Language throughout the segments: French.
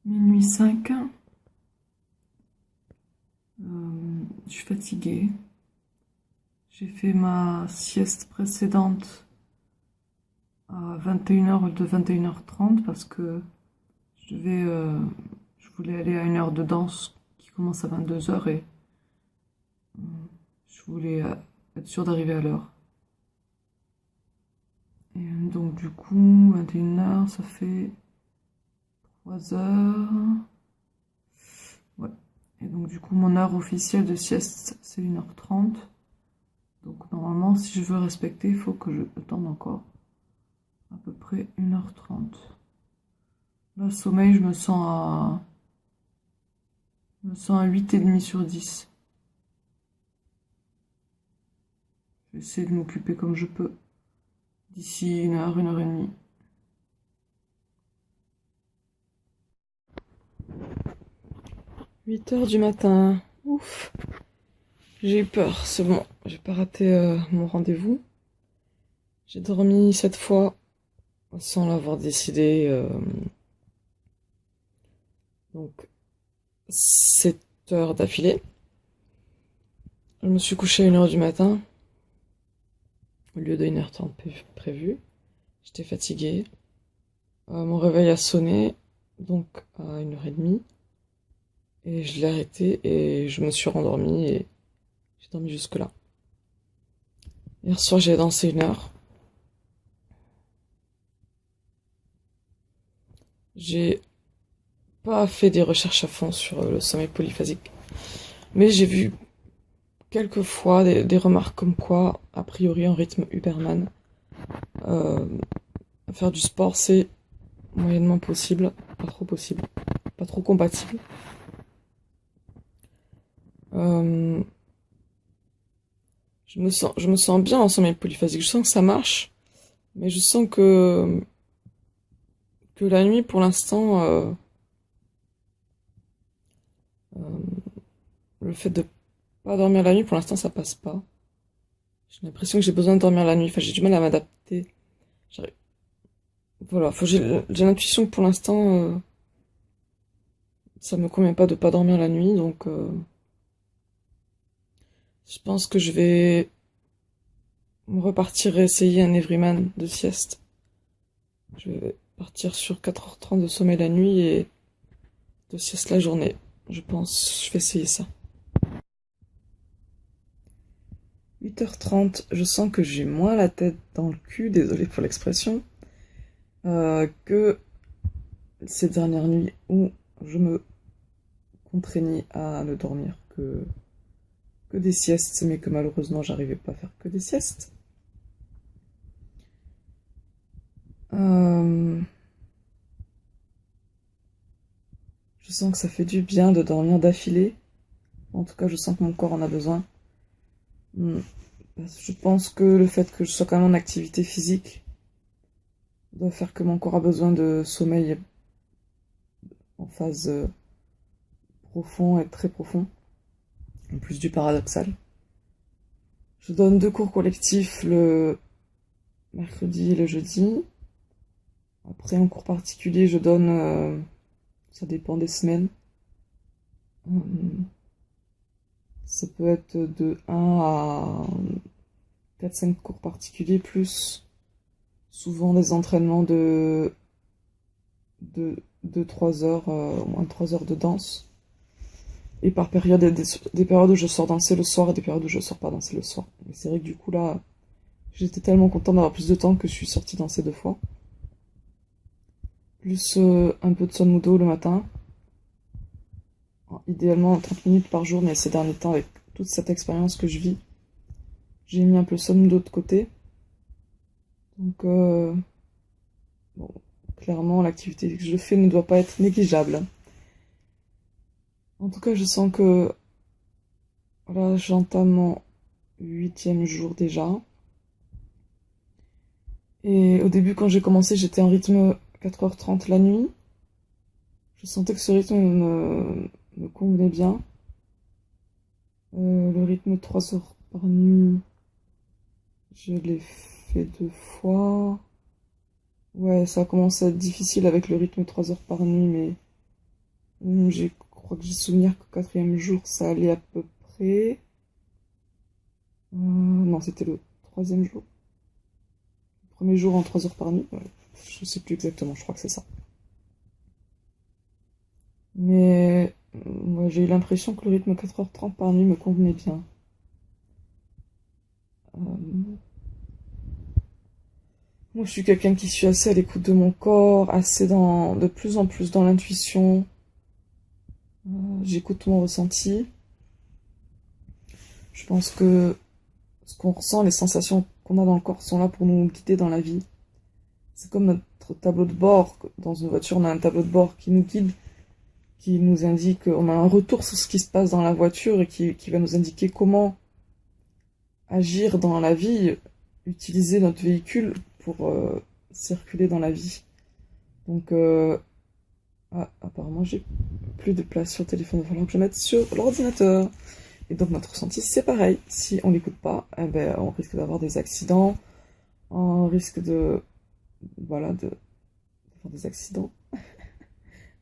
Minuit 5. Je suis fatiguée. J'ai fait ma sieste précédente à 21h de 21h30 parce que je voulais aller à une heure de danse qui commence à 22h et euh, je voulais être sûre d'arriver à l'heure. Et donc du coup, 21h, ça fait 3 heures. Ouais. Et donc du coup, mon heure officielle de sieste, c'est 1h30. Donc normalement, si je veux respecter, il faut que je attende encore à peu près 1h30. Là, sommeil, je me sens à 8,5 sur 10. Je vais essayer de m'occuper comme je peux d'ici 1 heure, 1 heure et demie. 8 heures du matin. Ouf. J'ai eu peur, c'est bon. J'ai pas raté mon rendez-vous. J'ai dormi cette fois sans l'avoir décidé. Donc 7 heures d'affilée. Je me suis couchée à 1 heure du matin au lieu de 1h30 prévu. J'étais fatiguée. Mon réveil a sonné, donc à 1h30. Et je l'ai arrêté et je me suis rendormie et j'ai dormi jusque-là. Hier soir, j'ai dansé 1 heure. J'ai pas fait des recherches à fond sur le sommeil polyphasique. Mais j'ai vu quelques fois des remarques comme quoi, a priori, en rythme Huberman, euh, faire du sport, c'est moyennement possible, pas trop possible, pas trop compatible. Euh, je me sens bien en sommeil polyphasique. Je sens que ça marche, mais je sens que la nuit, pour l'instant, euh, le fait de pas dormir la nuit, pour l'instant, ça passe pas. J'ai l'impression que j'ai besoin de dormir la nuit. Enfin, j'ai du mal à m'adapter. J'arrive- Voilà, j'ai l'intuition que pour l'instant, ça me convient pas de pas dormir la nuit, donc je pense que je vais me repartir et essayer un everyman de sieste. Je vais partir sur 4h30 de sommeil la nuit et de sieste la journée. Je pense, je vais essayer ça. 8h30, je sens que j'ai moins la tête dans le cul, désolé pour l'expression, que ces dernières nuits où je me contraignais à ne dormir que des siestes, mais que malheureusement j'arrivais pas à faire que des siestes. Euh, je sens que ça fait du bien de dormir d'affilée. En tout cas, je sens que mon corps en a besoin. Hmm. Je pense que le fait que je sois quand même en activité physique doit faire que mon corps a besoin de sommeil en phase profond et très profond, en plus du paradoxal. Je donne 2 cours collectifs le mercredi et le jeudi. Après, en cours particulier, je donne, ça dépend des semaines. Euh, Ça peut être de 1 à 4-5 cours particuliers, plus souvent des entraînements de 3 heures, au moins 3 heures de danse. Et par période, il y a des périodes où je sors danser le soir et des périodes où je sors pas danser le soir. Et c'est vrai que du coup là, j'étais tellement contente d'avoir plus de temps que je suis sortie danser 2 fois. Plus un peu de Son Mudo le matin. Idéalement 30 minutes par jour, mais ces derniers temps, avec toute cette expérience que je vis, j'ai mis un peu Son Mudo de côté. Donc, bon, clairement, l'activité que je fais ne doit pas être négligeable. En tout cas, je sens que voilà, j'entame mon 8e jour déjà. Et au début, quand j'ai commencé, j'étais en rythme 4h30 la nuit. Je sentais que ce rythme me convenait bien. Le rythme 3 heures par nuit, je l'ai fait 2 fois. Ouais, ça a commencé à être difficile avec le rythme 3 heures par nuit, mais Je crois que j'ai souvenir qu'au quatrième jour, ça allait à peu près. Non, c'était le troisième jour. Le premier jour en 3 heures par nuit. Ouais, je sais plus exactement, je crois que c'est ça. Mais ouais, j'ai eu l'impression que le rythme 4h30 par nuit me convenait bien. Euh, Moi, je suis quelqu'un qui suis assez à l'écoute de mon corps, de plus en plus dans l'intuition. J'écoute mon ressenti. Je pense que ce qu'on ressent, les sensations qu'on a dans le corps sont là pour nous guider dans la vie. C'est comme notre tableau de bord. Dans une voiture, on a un tableau de bord qui nous guide, qui nous indique, on a un retour sur ce qui se passe dans la voiture et qui va nous indiquer comment agir dans la vie, utiliser notre véhicule pour circuler dans la vie. Donc, apparemment, j'ai plus de place sur le téléphone, il va falloir que je mette sur l'ordinateur. Et donc, notre ressenti, c'est pareil. Si on l'écoute pas, eh ben, on risque d'avoir des accidents, on risque voilà, de faire des accidents.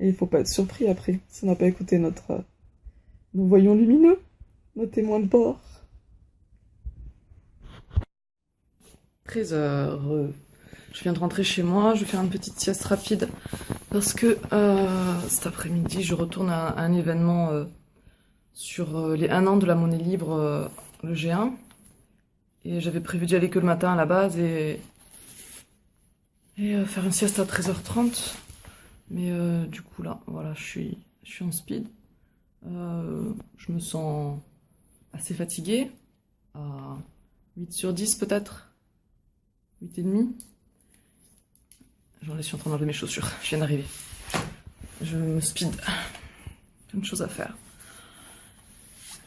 Et il faut pas être surpris après, si on n'a pas écouté nos voyants lumineux, nos témoins de bord. 13h. Je viens de rentrer chez moi, je vais faire une petite sieste rapide parce que cet après-midi, je retourne à un événement sur les 1 an de la monnaie libre, le G1. Et j'avais prévu d'y aller que le matin à la base et faire une sieste à 13h30. Mais du coup là, voilà, je suis en speed. Je me sens assez fatiguée, à 8 sur 10 peut-être, 8,5. Je suis en train d'enlever mes chaussures, je viens d'arriver. Je me speed, plein de choses à faire.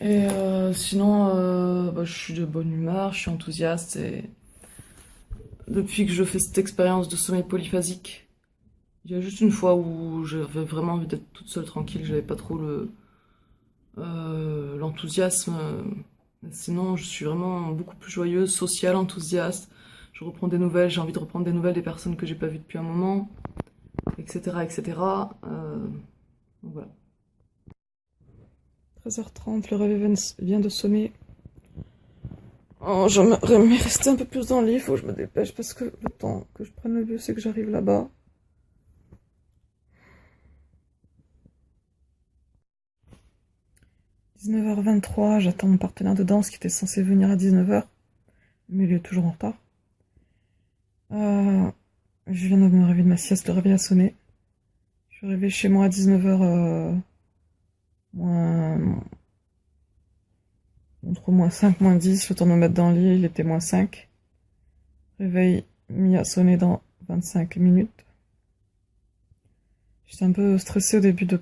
Et sinon, je suis de bonne humeur, je suis enthousiaste. Et depuis que je fais cette expérience de sommeil polyphasique, il y a juste une fois où j'avais vraiment envie d'être toute seule tranquille, j'avais pas trop l'enthousiasme. Sinon, je suis vraiment beaucoup plus joyeuse, sociale, enthousiaste. Je reprends des nouvelles, j'ai envie de reprendre des nouvelles des personnes que j'ai pas vues depuis un moment, etc., etc. Donc voilà. 13h30, le réveil vient de sonner. Oh, j'aimerais rester un peu plus dans le lit, faut que je me dépêche parce que le temps que je prenne le bus et que j'arrive là-bas. 19h23, j'attends mon partenaire de danse qui était censé venir à 19h, mais il est toujours en retard. Je viens de me réveiller de ma sieste, le réveil a sonné. Je suis arrivée chez moi à 19h, entre -5, -10, le temps de me mettre dans le lit, il était -5. Réveil mis à sonner dans 25 minutes. J'étais un peu stressée au début d'être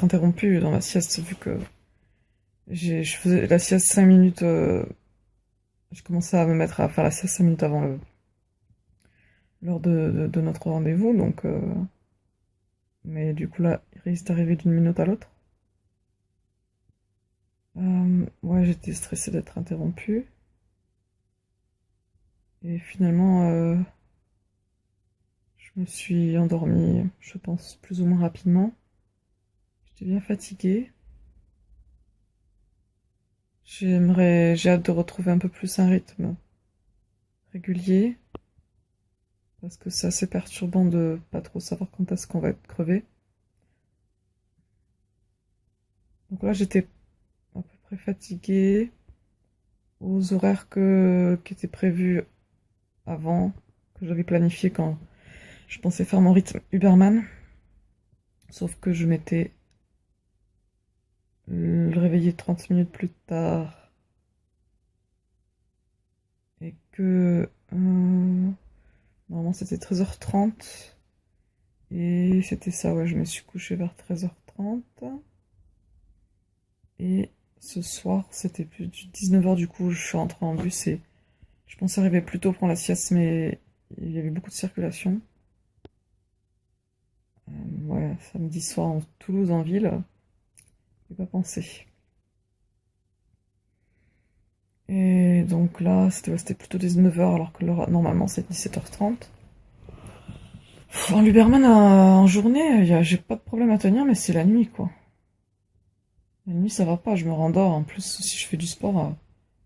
interrompue dans ma sieste, vu que je faisais la sieste 5 minutes. Je commençais à me mettre à faire la sieste 5 minutes avant l'heure de notre rendez-vous, donc. Mais du coup là, il risque d'arriver d'une minute à l'autre. Ouais, j'étais stressée d'être interrompue. Et finalement, je me suis endormie, je pense, plus ou moins rapidement. J'étais bien fatiguée. J'ai hâte de retrouver un peu plus un rythme régulier. Parce que c'est assez perturbant de pas trop savoir quand est-ce qu'on va être crevé. Donc là, j'étais à peu près fatiguée aux horaires qui étaient prévus avant, que j'avais planifié quand je pensais faire mon rythme Uberman. Sauf que je m'étais réveillée 30 minutes plus tard. Et que normalement c'était 13h30. Et c'était ça, ouais, je me suis couchée vers 13h30. Et ce soir, c'était plus du 19h, du coup, je suis rentrée en bus et je pensais arriver plus tôt pour la sieste, mais il y avait beaucoup de circulation. Ouais, samedi soir en Toulouse, en ville, j'ai pas pensé. Et donc là, c'était plutôt 19h alors que normalement c'est 17h30. En Luberman, en journée, j'ai pas de problème à tenir, mais c'est la nuit, quoi. La nuit, ça va pas, je me rendors. En plus, si je fais du sport,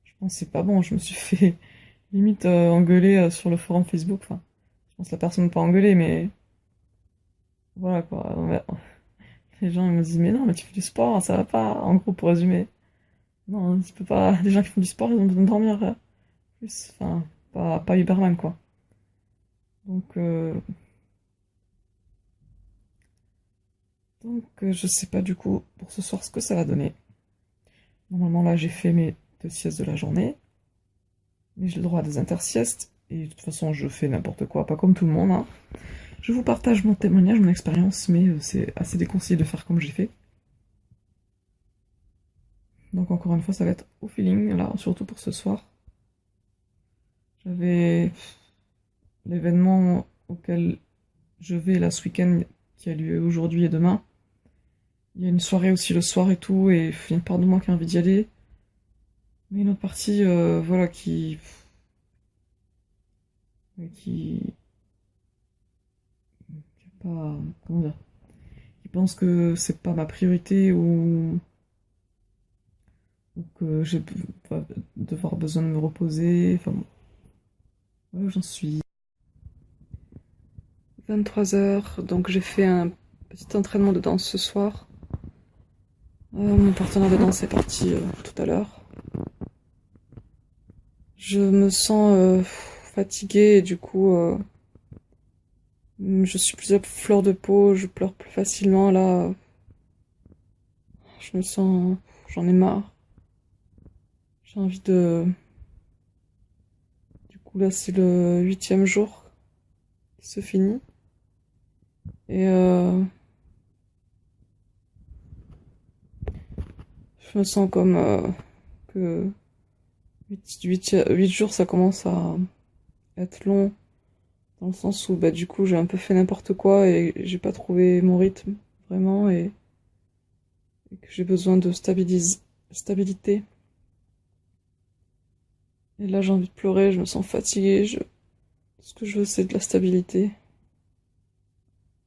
je pense que c'est pas bon. Je me suis fait limite engueuler sur le forum Facebook. Enfin, je pense que la personne pas engueulée, mais voilà, quoi. Les gens ils me disent, mais non, mais tu fais du sport, ça va pas. En gros, pour résumer. Non, tu peux pas. Les gens qui font du sport, ils ont besoin de dormir plus. Enfin, pas Uberman, quoi. Donc, je sais pas du coup pour ce soir ce que ça va donner. Normalement, là, j'ai fait mes 2 siestes de la journée. Mais j'ai le droit à des intersiestes. Et de toute façon, je fais n'importe quoi, pas comme tout le monde, hein. Je vous partage mon témoignage, mon expérience, mais c'est assez déconseillé de faire comme j'ai fait. Donc encore une fois, ça va être au feeling, là, surtout pour ce soir. J'avais l'événement auquel je vais là ce week-end, qui a lieu aujourd'hui et demain. Il y a une soirée aussi le soir et tout, et il y a une part de moi qui a envie d'y aller. Mais une autre partie, voilà, qui pas, comment dire, qui pense que c'est pas ma priorité ou que j'ai pas devoir besoin de me reposer. Enfin bon, voilà, j'en suis. 23 h, donc j'ai fait un petit entraînement de danse ce soir. Mon partenaire de danse est parti tout à l'heure. Je me sens fatiguée et du coup je suis plus à fleur de peau, je pleure plus facilement là. Je me sens, j'en ai marre. J'ai envie de. Du coup là c'est le 8e jour qui se finit et je me sens comme que 8 jours ça commence à être long. Dans le sens où, bah, du coup, j'ai un peu fait n'importe quoi et j'ai pas trouvé mon rythme, vraiment, et que j'ai besoin de stabilité. Et là, j'ai envie de pleurer, je me sens fatiguée, ce que je veux, c'est de la stabilité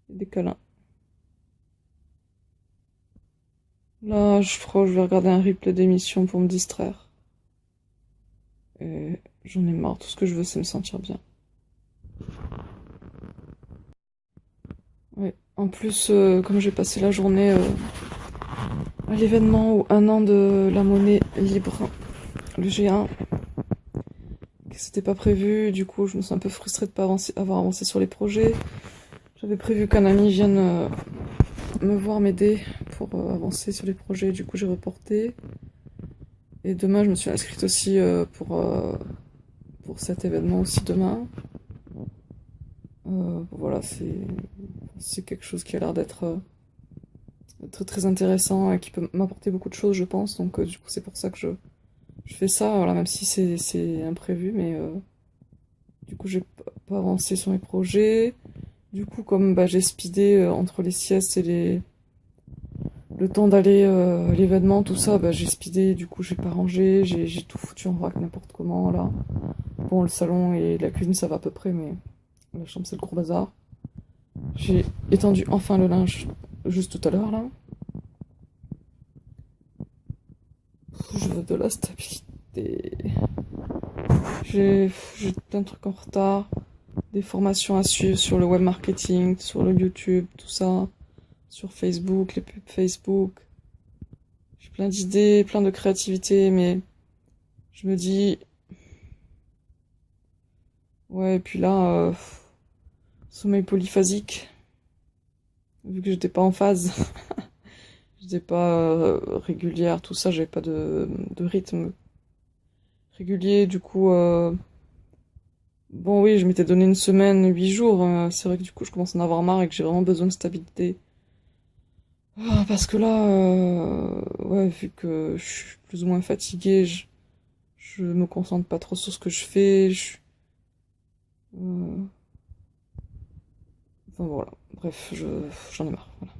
et des câlins. Là, je crois que je vais regarder un replay d'émission pour me distraire. Et j'en ai marre, tout ce que je veux, c'est me sentir bien. Ouais. En plus, comme j'ai passé la journée à l'événement où 1 an de la monnaie libre, le G1, que c'était pas prévu, du coup je me sens un peu frustrée de pas avoir avancé sur les projets. J'avais prévu qu'un ami vienne me voir m'aider pour avancer sur les projets, du coup j'ai reporté. Et demain je me suis inscrite aussi pour cet événement aussi demain. Voilà, c'est quelque chose qui a l'air d'être très très intéressant et qui peut m'apporter beaucoup de choses, je pense. Donc du coup c'est pour ça que je fais ça, voilà, même si c'est imprévu, mais du coup j'ai pas avancé sur mes projets. Du coup comme bah, j'ai speedé entre les siestes et le temps d'aller à l'événement, tout ça, bah, j'ai speedé, du coup j'ai pas rangé, j'ai tout foutu en vrac n'importe comment là. Bon, le salon et la cuisine ça va à peu près, mais la chambre c'est le gros bazar. J'ai étendu enfin le linge juste tout à l'heure là. Je veux de la stabilité. J'ai plein de trucs en retard, des formations à suivre sur le web marketing, sur le YouTube, tout ça, sur Facebook, les pubs Facebook. J'ai plein d'idées, plein de créativité, mais je me dis, ouais, et puis là, sommeil polyphasique, vu que j'étais pas en phase, j'étais pas régulière, tout ça, j'avais pas de rythme régulier, du coup, bon oui, je m'étais donné une semaine, 8 jours, c'est vrai que du coup je commence à en avoir marre et que j'ai vraiment besoin de stabilité. Parce que là, ouais, vu que je suis plus ou moins fatiguée, je me concentre pas trop sur ce que je fais, euh, enfin voilà, bref, j'en ai marre, voilà.